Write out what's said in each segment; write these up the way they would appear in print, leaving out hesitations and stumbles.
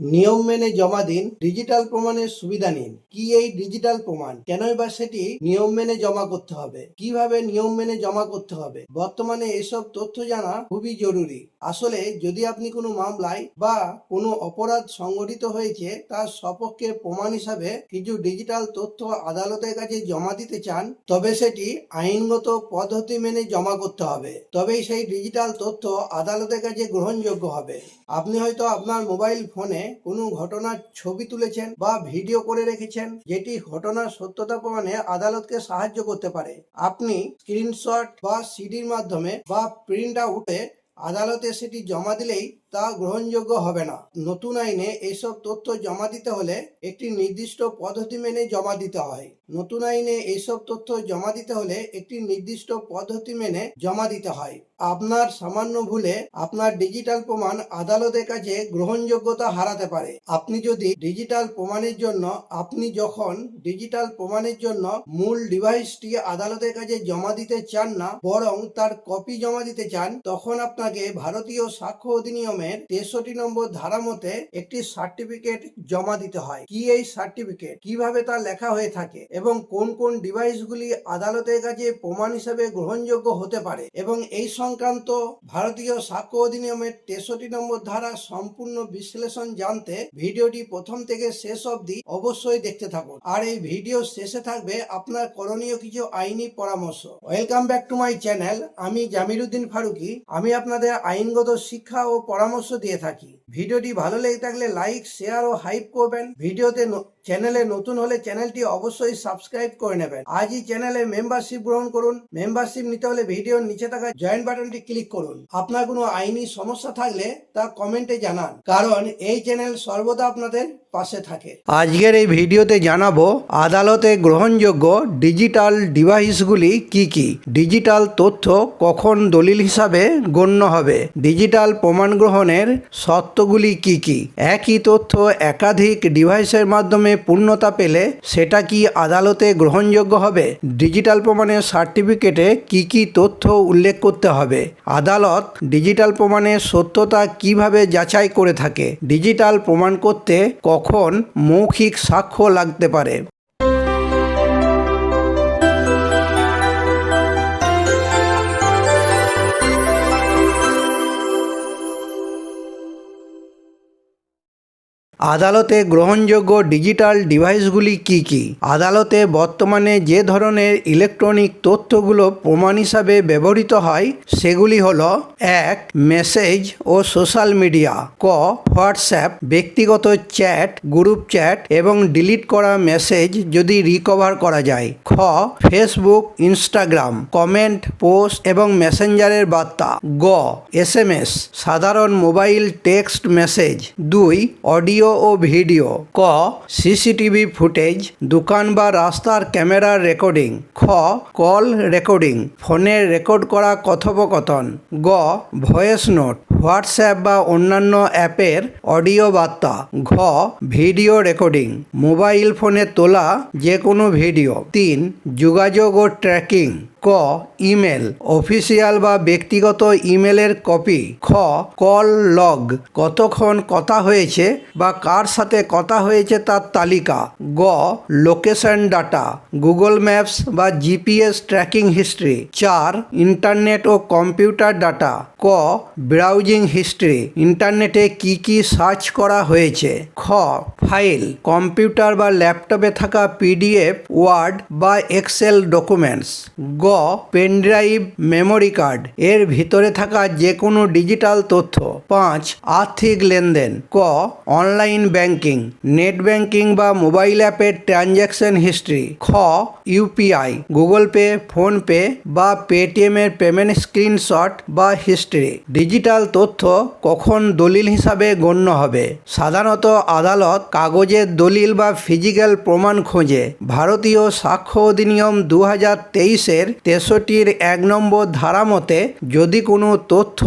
নিয়ম মেনে জমা দিন, ডিজিটাল প্রমাণের সুবিধা নিন। কি এই ডিজিটাল প্রমাণ, কেনই বা সেটি নিয়ম মেনে জমা করতে হবে, কিভাবে নিয়ম মেনে জমা করতে হবে, বর্তমানে এসব তথ্য জানা খুবই জরুরি। আসলে যদি আপনি কোনো মামলায় বা কোনো অপরাধ সংঘটিত হয়েছে তার সপক্ষে প্রমাণ হিসাবে কিছু ডিজিটাল তথ্য আদালতের কাছে জমা দিতে চান, তবে সেটি আইনগত পদ্ধতি মেনে জমা করতে হবে। তবেই সেই ডিজিটাল তথ্য আদালতের কাছে গ্রহণযোগ্য হবে। আপনি হয়তো আপনার মোবাইল ফোনে কোনো ঘটনার ছবি তুলেছেন বা ভিডিও করে রেখেছেন, যেটি ঘটনার সত্যতা প্রমাণে আদালতকে সাহায্য করতে পারে। আপনি স্ক্রিনশট বা সিডির মাধ্যমে বা প্রিন্ট আউটে আদালতে সেটি জমা দিলেই তা গ্রহণযোগ্য হবে না। নতুন আইনে এইসব তথ্য জমা দিতে হলে একটি নির্দিষ্ট পদ্ধতি মেনে জমা দিতে হয়। নতুন আইনে এইসব তথ্য জমা দিতে হলে একটি নির্দিষ্ট পদ্ধতি মেনে জমা দিতে হয়। আপনার সামান্য ভুলে আপনার ডিজিটাল প্রমাণ আদালতের কাছে গ্রহণযোগ্যতা হারাতে পারে। আপনি যখন ডিজিটাল প্রমাণের জন্য মূল ডিভাইসটি আদালতের কাছে জমা দিতে চান না, বরং তার কপি জমা দিতে চান, তখন আপনাকে ভারতীয় সাক্ষ্য অধিনিয়মের 63 নম্বর ধারা মতে একটি সার্টিফিকেট জমা দিতে হয়। কি এই সার্টিফিকেট, কিভাবে তা লেখা হয়ে থাকে এবং কোন কোন ডিভাইসগুলি আদালতের কাছে প্রমাণ হিসেবে গ্রহণযোগ্য হতে পারে, এবং এই সংক্রান্ত ভারতীয় সাক্ষ্য অধিনিয়মের 63 নম্বর ধারা সম্পূর্ণ বিশ্লেষণ জানতে ভিডিওটি প্রথম থেকে শেষ অবধি অবশ্যই দেখতে থাকুন। আর এই ভিডিও শেষে থাকবে আপনার করণীয় কিছু আইনি পরামর্শ। Welcome back to my channel. আমি জামির উদ্দিন ফারুকি। আমি আপনাদের আইনগত শিক্ষা ও পরামর্শ দিয়ে থাকি। ভিডিওটি ভালো লেগে থাকলে লাইক, শেয়ার ও হাইপ করবেন। চ্যানেলে নতুন হলে চ্যানেলটি অবশ্যই সাবস্ক্রাইব করে নেবেন। আজই চ্যানেলে মেম্বারশিপ গ্রহণ করুন। মেম্বারশিপ নিতে হলে ভিডিওর নিচে থাকা জয়েন বাটনটি ক্লিক করুন। আপনার কোনো আইনি সমস্যা থাকলে তা কমেন্টে জানান, কারণ এই চ্যানেল সর্বদা আপনাদের পাশে থাকে। আজকের এই ভিডিওতে জানাবো আদালতে গ্রহণযোগ্য ডিজিটাল ডিভাইসগুলি কি কি, ডিজিটাল তথ্য কখন দলিল হিসাবে গণ্য হবে, ডিজিটাল প্রমাণ গ্রহণের শর্তগুলি কি কি, একই তথ্য একাধিক ডিভাইসের মাধ্যমে পূর্ণতা পেলে সেটা কি আদালতে গ্রহণযোগ্য হবে, ডিজিটাল প্রমাণের সার্টিফিকেটে কি কি তথ্য উল্লেখ করতে হবে, আদালত ডিজিটাল প্রমাণের সত্যতা কিভাবে যাচাই করে থাকে, ডিজিটাল প্রমাণ করতে কখন মৌখিক সাক্ষ্য লাগতে পারে। আদালতে গ্রহণযোগ্য ডিজিটাল ডিভাইসগুলি কি কি? আদালতে বর্তমানে যে ধরনের ইলেকট্রনিক তথ্যগুলো প্রমাণ হিসাবে ব্যবহৃত হয় সেগুলি হলো: 1. মেসেজ ও সোশ্যাল মিডিয়া। ক. হোয়াটসঅ্যাপ, ব্যক্তিগত চ্যাট, গ্রুপ চ্যাট এবং ডিলিট করা মেসেজ যদি রিকভার করা যায়। খ. ফেসবুক, ইনস্টাগ্রাম, কমেন্ট, পোস্ট এবং মেসেঞ্জারের বার্তা। গ. SMS, সাধারণ মোবাইল টেক্সট মেসেজ। 2. অডিও ও ভিডিও। ক. সিসিটিভি ফুটেজ, দোকান বা রাস্তার ক্যামেরার রেকর্ডিং। খ. কল রেকর্ডিং, ফোনের রেকর্ড করা কথোপকথন। গ. ভয়েস নোট, হোয়াটসঅ্যাপ বা অন্যান্য অ্যাপের অডিও বার্তা। ঘ. ভিডিও রেকর্ডিং, মোবাইল ফোনে তোলা যে কোনো ভিডিও। 3. যোগাযোগ ও ট্র্যাকিং। ক. ইমেল, অফিসিয়াল বা ব্যক্তিগত ইমেলের কপি। খ. কল লগ, কতক্ষণ কথা হয়েছে বা কার সাথে কথা হয়েছে তার তালিকা। গ. লোকেশন ডাটা, গুগল ম্যাপস বা GPS ট্র্যাকিং হিস্ট্রি। 4. ইন্টারনেট ও কম্পিউটার ডাটা। ক. ব্রাউজিং হিস্ট্রি, ইন্টারনেটে কি কি সার্চ করা হয়েছে। খ. ফাইল, কম্পিউটার বা ল্যাপটপে থাকা PDF, ওয়ার্ড বা এক্সেল ডকুমেন্টস। গ. পেনড্রাইভ, মেমোরি কার্ড, এর ভিতরে থাকা যে কোনো ডিজিটাল তথ্য। 5. আর্থিক লেনদেন। ক. অনলাইন ব্যাংকিং, নেট ব্যাংকিং বা মোবাইল অ্যাপের ট্রানজ্যাকশন হিস্ট্রি। খ. UPI, গুগল পে, ফোনপে বা পেটিএমের পেমেন্ট স্ক্রিনশট বা হিস্ট্রি। ডিজিটাল তথ্য কখন দলিল হিসাবে গণ্য হবে? সাধারণত আদালত কাগজের দলিল বা ফিজিক্যাল প্রমাণ খোঁজে। ভারতীয় সাক্ষ্য অধিনিয়ম 2023-এর 63-র 1 নম্বর ধারা মতে যদি কোনো তথ্য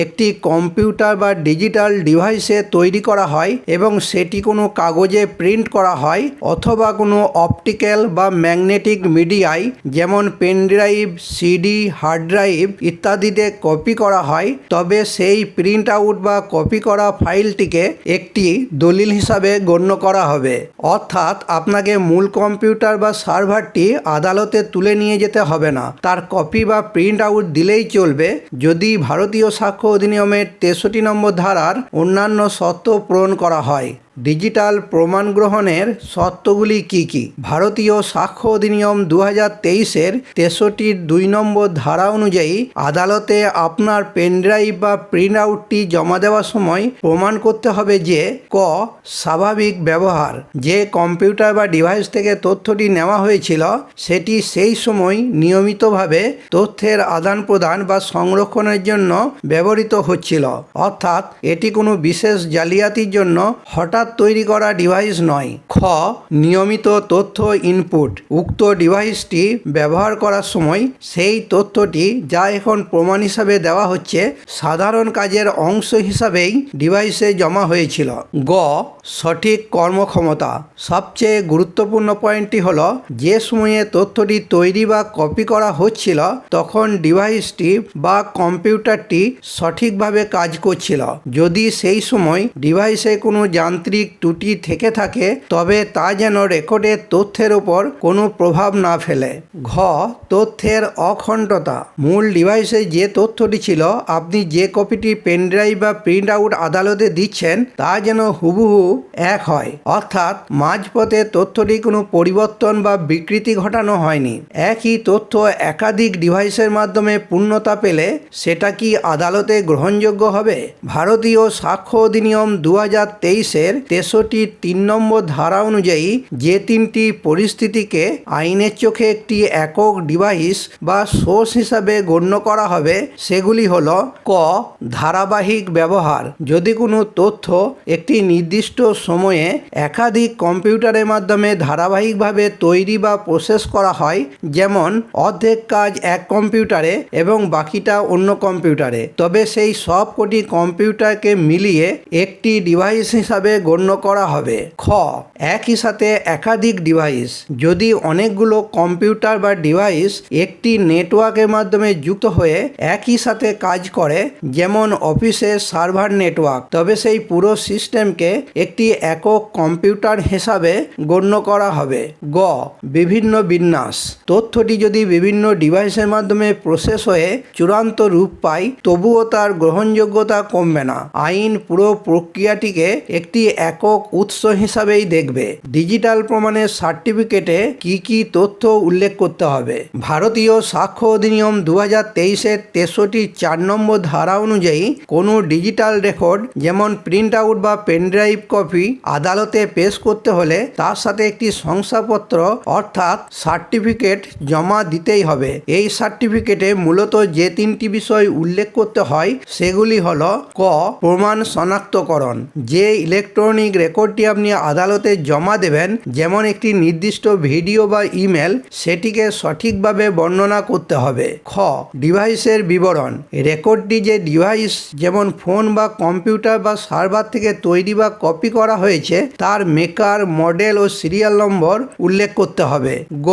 একটি কম্পিউটার বা ডিজিটাল ডিভাইসে তৈরি করা হয় এবং সেটি কোনো কাগজে প্রিন্ট করা হয় অথবা কোনো অপটিক্যাল বা ম্যাগনেটিক মিডিয়ায় যেমন পেনড্রাইভ, CD, হার্ড ড্রাইভ ইত্যাদিতে কপি করা হয় তবে সেই প্রিন্ট আউট বা কপি করা ফাইলটিকে একটি দলিল হিসাবে গণ্য করা হবে। অর্থাৎ আপনাকে মূল কম্পিউটার বা সার্ভারটি আদালতে তুলে নিয়ে যেতে হবে না, তার কপি বা প্রিন্ট আউট দিলেই চলবে, যদি ভারতীয় সাক্ষ্য অধিনিয়মের 63 নম্বর ধারার অন্যান্য শর্ত পূরণ করা হয়। ডিজিটাল প্রমাণ গ্রহণের শর্তগুলি কি কি? ভারতীয় সাক্ষ্য অধিনিয়ম 2023-এর 63-2 নম্বর ধারা অনুযায়ী আদালতে আপনার পেনড্রাইভ বা প্রিন্ট আউটটি জমা দেওয়ার সময় প্রমাণ করতে হবে যে ক স্বাভাবিক ব্যবহার, যে কম্পিউটার বা ডিভাইস থেকে তথ্যটি নেওয়া হয়েছিল সেটি সেই সময় নিয়মিতভাবে তথ্যের আদান প্রদান বা সংরক্ষণের জন্য ব্যবহৃত হচ্ছিল, অর্থাৎ এটি কোনো বিশেষ জালিয়াতির জন্য হঠাৎ তৈরি করা ডিভাইস নয়। খ নিয়মিত তথ্য ইনপুট, উক্ত ডিভাইসটি ব্যবহার করার সময় সেই তথ্যটি যা এখন প্রমাণ হিসাবে দেওয়া হচ্ছে সাধারণ কাজের অংশ হিসাবেই ডিভাইসে জমা হয়েছিল। গ সঠিক কর্মক্ষমতা, সবচেয়ে গুরুত্বপূর্ণ পয়েন্টটি হলো যে সময়ে তথ্যটি তৈরি বা কপি করা হচ্ছিল তখন ডিভাইসটি বা কম্পিউটারটি সঠিকভাবে কাজ করছিল। যদি সেই সময় ডিভাইসে কোনো যান্ত্রিক ত্রুটি থেকে থাকে তবে তা যেন রেকর্ডের তথ্যের উপর কোনো প্রভাব না ফেলে। ঘ তথ্যের অখণ্ডতা, মূল ডিভাইসে যে তথ্যটি ছিল আপনি যে কপিটি পেনড্রাইভ বা প্রিন্ট আউট আদালতে দিচ্ছেন তা যেন হুবহু এক হয়, অর্থাৎ মাঝপথে তথ্যটি কোনো পরিবর্তন বা বিকৃতি ঘটানো হয়নি। একই তথ্য একাধিক ডিভাইসের মাধ্যমে পূর্ণতা পেলে সেটা কি আদালতে গ্রহণযোগ্য হবে? ভারতীয় সাক্ষ্য অধিনিয়ম 2023-এর 63-3 নম্বর ধারা অনুযায়ী যে তিনটি পরিস্থিতিকে আইনের চোখে একটি একক ডিভাইস বা সোর্স হিসাবে গণ্য করা হবে সেগুলি হলো: ক ধারাবাহিক ব্যবহার, যদি কোনো তথ্য একটি নির্দিষ্ট সময়ে একাধিক কম্পিউটারের মাধ্যমে ধারাবাহিকভাবে তৈরি বা প্রসেস করা হয়, যেমন অর্ধেক কাজ এক কম্পিউটারে এবং বাকিটা অন্য কম্পিউটারে, তবে সেই সব কটি কম্পিউটারকে মিলিয়ে একটি ডিভাইস হিসাবে গণ্য করা হবে। খ একই সাথে একাধিক ডিভাইস, যদি অনেকগুলো কম্পিউটার বা ডিভাইস একটি নেটওয়ার্কের মাধ্যমে যুক্ত হয়ে একই সাথে কাজ করে, যেমন অফিসের সার্ভার নেটওয়ার্ক, তবে সেই পুরো সিস্টেমকে একটি একক কম্পিউটার হিসাবে গণ্য করা হবে। গ বিভিন্ন বিন্যাস, তথ্যটি যদি বিভিন্ন ডিভাইসের মাধ্যমে প্রসেস হয়ে চূড়ান্ত রূপ পায় তবুও তার গ্রহণযোগ্যতা কমবে না, আইন পুরো প্রক্রিয়াটিকে একটি একক উৎস হিসাবেই দেখবে। ডিজিটাল প্রমাণের সার্টিফিকেটে কি কি তথ্য উল্লেখ করতে হবে? ভারতীয় সাক্ষ্য অধিনিয়ম 2023-এর 63-4 নম্বর ধারা অনুযায়ী কোনো ডিজিটাল রেকর্ড যেমন প্রিন্ট আউট বা পেনড্রাইভ কপি আদালতে পেশ করতে হলে তার সাথে একটি শংসাপত্র অর্থাৎ সার্টিফিকেট জমা দিতেই হবে। এই সার্টিফিকেটে মূলত যে তিনটি বিষয় উল্লেখ করতে হয় সেগুলি হলো: ক প্রমাণ শনাক্তকরণ, যে ইলেকট্রনিক রেকর্ডটি আপনি আদালতে জমা দেবেন, যেমন একটি নির্দিষ্ট ভিডিও বা ইমেল, সেটিকে সঠিকভাবে বর্ণনা করতে হবে। খ ডিভাইসের বিবরণ, রেকর্ডটি যে ডিভাইস যেমন ফোন বা কম্পিউটার বা সার্ভার থেকে তৈরি বা কপি করা হয়েছে তার মেকার, মডেল ও সিরিয়াল নম্বর উল্লেখ করতে হবে। গ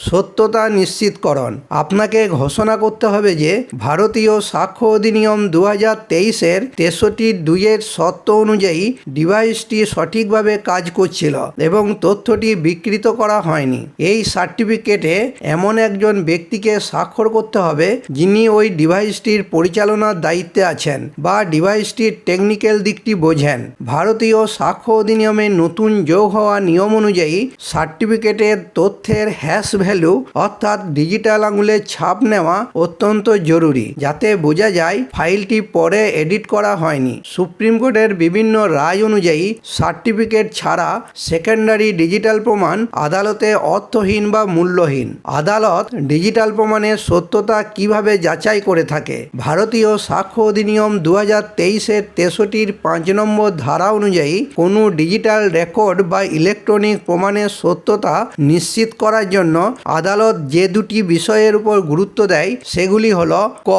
সত্যতা নিশ্চিতকরণ, আপনাকে ঘোষণা করতে হবে যে ভারতীয় সাক্ষ্য অধিনিয়ম 2023-এর 63(2)-এর শর্ত অনুযায়ী ডিভাইসটি সঠিকভাবে কাজ করছিল এবং তথ্যটি বিকৃত করা হয়নি। এই সার্টিফিকেটে এমন একজন ব্যক্তিকে স্বাক্ষর করতে হবে যিনি ওই ডিভাইসটির পরিচালনার দায়িত্বে আছেন বা ডিভাইসটির টেকনিক্যাল দিকটি বোঝেন। ভারতীয় সাক্ষ্য অধিনিয়মে নতুন যোগ হওয়া নিয়ম অনুযায়ী সার্টিফিকেটের তথ্যের হ্যাশ ভ্যালু অর্থাৎ ডিজিটাল আঙুলের ছাপ নেওয়া অত্যন্ত জরুরি, যাতে বোঝা যায় ফাইলটি পরে এডিট করা হয়নি। সুপ্রিম কোর্টের বিভিন্ন রায় অনুযায়ী সার্টিফিকেট ছাড়া সেকেন্ডারি ডিজিটাল প্রমাণ আদালতে অর্থহীন বা মূল্যহীন। আদালত ডিজিটাল প্রমাণের সত্যতা কিভাবে যাচাই করে থাকে? ভারতীয় সাক্ষ্য অধিনিয়ম 2023-এর 63(5) নম্বর ধারা অনুযায়ী কোনো ডিজিটাল রেকর্ড বা ইলেকট্রনিক প্রমাণের সত্যতা নিশ্চিত করার জন্য আদালত যে দুটি বিষয়ের উপর গুরুত্ব দেয় সেগুলি হলো: ক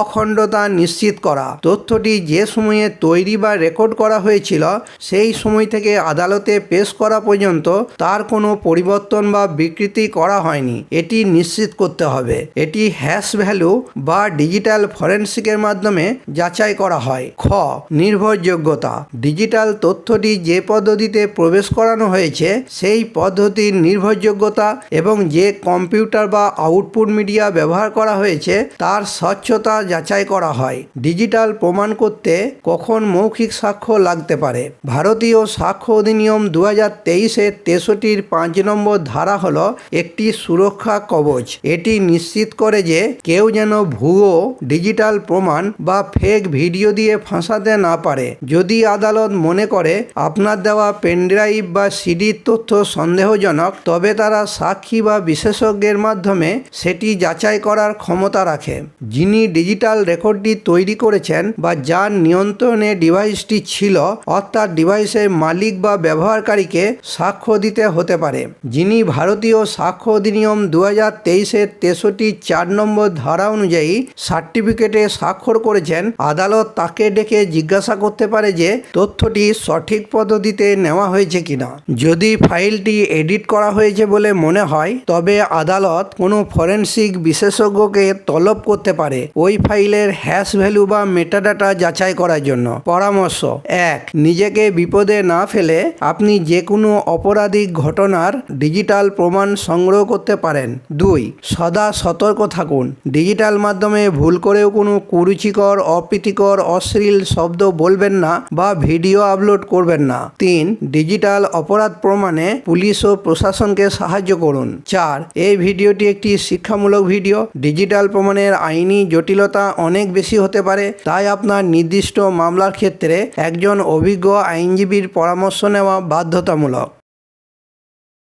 অখণ্ডতা নিশ্চিত করা, তথ্যটি যে সময়ে তৈরি বা রেকর্ড করা হয়েছিল সেই সময় থেকে আদালতে পেশ করা পর্যন্ত তার কোনো পরিবর্তন বা বিকৃতি করা হয়নি এটি নিশ্চিত করতে হবে। এটি হ্যাশ ভ্যালু বা ডিজিটাল ফরেনসিকের মাধ্যমে যাচাই করা হয়। খ, নির্ভরযোগ্যতা। ডিজিটাল তথ্যটি যে পদ্ধতিতে প্রবেশ করানো হয়েছে সেই পদ্ধতির নির্ভরযোগ্যতা এবং যে কম্পিউটার বা আউটপুট মিডিয়া ব্যবহার করা হয়েছে তার স্বচ্ছতা যাচাই করা হয়। ডিজিটাল প্রমাণ করতে কখন মৌখিক সাক্ষ্য লাগতে পারে। ভারতীয় সাক্ষ্য অধিনিয়ম 2023-এর 63-র 5 নম্বর ধারা হল একটি সুরক্ষা কবচ। এটি নিশ্চিত করে যে কেউ যেন ভুয়ো ডিজিটাল প্রমাণ বা ফেক ভিডিও দিয়ে ফাঁসাতে না পারে। যদি আদালত মনে করে আপনার দেওয়া পেনড্রাইভ বা সিডির তথ্য সন্দেহজনক তবে তারা সাক্ষী বা বিশেষজ্ঞের মাধ্যমে সেটি যাচাই করার ক্ষমতা রাখে। যিনি ডিজিটাল রেকর্ডটি তৈরি করেছেন বা যার নিয়ন্ত্রণে ডিভাইসটি ছিল অর্থাৎ ডিভাইসের মালিক বা ব্যবহারকারীকে সাক্ষ্য দিতে হতে পারে। যিনি ভারতীয় সাক্ষ্য অধিনিয়ম 2023-এর 63-4 নম্বর ধারা অনুযায়ী সার্টিফিকেটে স্বাক্ষর করেছেন আদালত তাকে ডেকে জিজ্ঞাসা করতে পারে যে তথ্যটি সঠিক পদ্ধতিতে নেওয়া হয়েছে কিনা। যদি ফাইলটি এডিট করা হয়েছে বলে মনে হয় তবে আদালত কোনো ফরেনসিক বিশেষজ্ঞকে তলব করতে পারে ওই ফাইলের হ্যাশ ভ্যালু বা মেটাডাটা যাচাই করার জন্য। পরামর্শ: 1. নিজেকে বিপদে না ফেলে আপনি যে কোনো অপরাধিক ঘটনার ডিজিটাল প্রমাণ সংগ্রহ করতে পারেন। 2. সদা সতর্ক থাকুন। ডিজিটাল মাধ্যমে ভুল করেও কোনো কুরুচিকর, অপ্রীতিকর, অশ্লীল শব্দ বলবেন না বা ভিডিও আপলোড করবেন না। 3. ডিজিটাল অপরাধ প্রমাণে পুলিশ ও প্রশাসনকে সাহায্য করুন। 4. এই ভিডিওটি একটি শিক্ষামূলক ভিডিও। ডিজিটাল প্রমাণের আইনি জটিলতা অনেক বেশি হতে পারে, তাই আপনার নির্দিষ্ট মামলার ক্ষেত্রে একজন অভিজ্ঞ আইনজীবীর পরামর্শ নেওয়া বাধ্যতামূলক।